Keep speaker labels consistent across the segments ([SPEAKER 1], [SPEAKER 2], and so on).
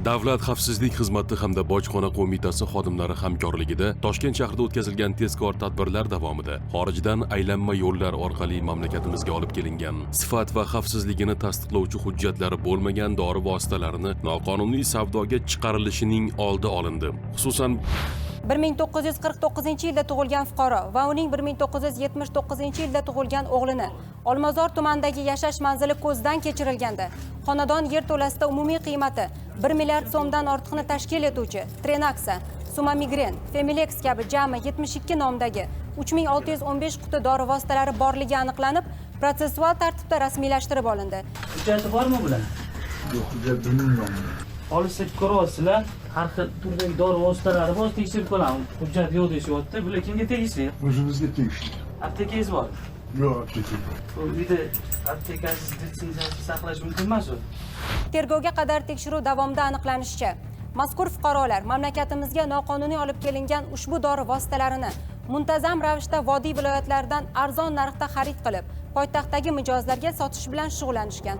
[SPEAKER 1] Davlat xavfsizlik xizmati hamda bojxona qo'mitasi xodimlari hamkorligida Toshkent shahrida o'tkazilgan tezkor tadbirlar davomida xorijdan aylanma yo'llar orqali mamlakatimizga olib kelingan sifat va xavfsizligini tasdiqlovchi hujjatlari bo'lmagan dori vositalarini noqonuniy savdoga chiqarilishining oldi olindi. Xususan
[SPEAKER 2] 1949-yilda tug'ilgan fuqaro va uning 1979-yilda tug'ilgan o'g'lini Olmazor tumanidagi yashash manzili ko'zdan kechirilganda xonadon yerto'lasida umumiy qiymati 1 milliard so'mdan ortiqni tashkil etuvchi Trenaxa, Sumamigren, Femilex kabi jami 72 nomdagi 3615 quti dori vositalari borligi aniqlanib, protsessual tartibda rasmiylashtirib olindi.
[SPEAKER 3] Hujjati bormi bular?
[SPEAKER 4] Yo'q, hujjat bilmayman.
[SPEAKER 3] Olishib ko'ryapsizlar, har xil turdagi dori vositalari bor, tekshirib ko'ramiz. Hujjat yo'q deyishyapti. Bular kimga tegishli?
[SPEAKER 4] O'zimizga tegishli.
[SPEAKER 3] Aptekangiz bor?
[SPEAKER 4] Yo'q, apteka.
[SPEAKER 3] Bu uyda aptekangiz litsenziyasini saqlash mumkin emas u.
[SPEAKER 2] Tergovga qadar tekshiruv davomida aniqlanishicha, mazkur fuqarolar mamlakatimizga noqonuniy olib kelingan ushbu dori vositalarini muntazam ravishda vodiy viloyatlaridan arzon narxda xarid qilib, poytaxtdagi mijozlarga sotish bilan shug'ullanishgan.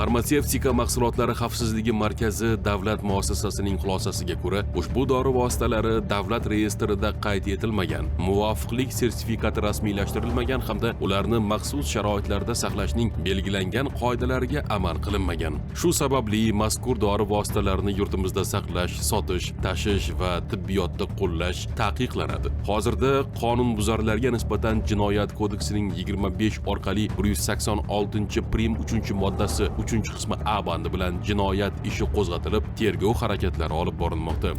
[SPEAKER 1] Farmatsevtika mahsulotlari xavfsizligi markazi davlat muassasasining xulosasiga ko'ra, ushbu dori vositalari davlat reyestrida qayd etilmagan, muvofiqlik sertifikati rasmiylashtirilmagan hamda ularni maxsus sharoitlarda saqlashning belgilangan qoidalariga amal qilinmagan. Shu sababli mazkur dori vositalarini yurtimizda saqlash, sotish, tashish va tibbiyotda qo'llash taqiqlanadi. Hozirda qonunbuzarlarga nisbatan Jinoyat kodeksining 25 orqali 186-prim 3-moddasi 3-qismi A bandi bilan jinoyat ishi qo'zg'atilib, tergov harakatlari olib borilmoqda.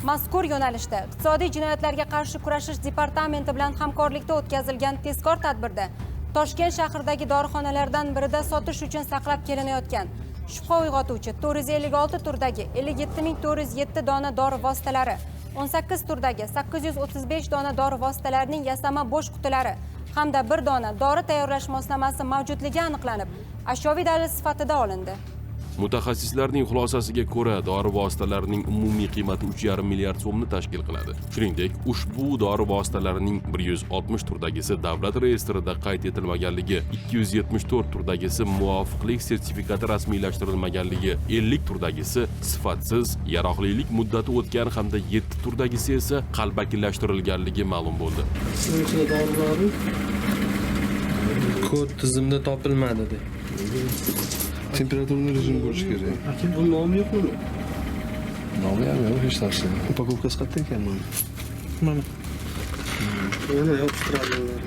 [SPEAKER 2] Mazkur yo'nalishda iqtisodiy jinoyatlarga qarshi kurashish departamenti bilan hamkorlikda o'tkazilgan tezkor tadbirda Toshkent shahridagi dorixonalardan birida sotish uchun saqlab kelinayotgan shubha uyg'otuvchi 456 turdagi 57407 dona dori vositalari, 18 turdagi 835 dona dori vositalarining yasama bo'sh qutilari hamda 1 dona dori tayyorlash moslamasi mavjudligi aniqlanib, ashyoviy dalil sifatida olindi.
[SPEAKER 1] Mutaxassislarning xulosasiga ko'ra, dori vositalarining umumiy qiymati 3,5 milliard so'mni tashkil qiladi. Shuningdek, ushbu dori vositalarining 160 turdagisi davlat reyestrida qayd etilmaganligi, 274 turdagisi muvofiqlik sertifikati rasmiylashtirilmaganligi, 50 turdagisi sifatsiz, yaroqlilik muddati o'tgan hamda 7 turdagisi esa qalbakilashtirilganligi ma'lum bo'ldi.
[SPEAKER 5] Shuncha dorilar kod tizimda topilmadi deb.
[SPEAKER 6] Temperaturni rejim bo'lishi kerak.
[SPEAKER 5] Aka, bu nomi yo'qmi?
[SPEAKER 6] Nomi ham yo'q, hech narsa.
[SPEAKER 5] Upakovkasi qayerda ekan mana? Mana. Yana yopishtiradilar.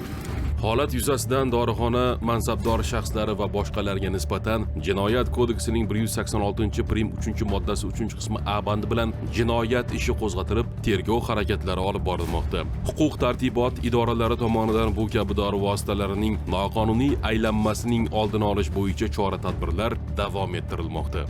[SPEAKER 1] Holat yuzasidan dorixona mansabdor shaxslari va boshqalarga nisbatan Jinoyat kodeksining 186-prim 3-moddasi 3-qismi A bandi bilan jinoyat ishi qo'zg'atilib, tergov harakatlari olib borilmoqda. Huquq-tartibot idoralari tomonidan bu kabi dori vositalarining noqonuniy aylanmasining oldini olish bo'yicha chora-tadbirlar davom ettirilmoqda.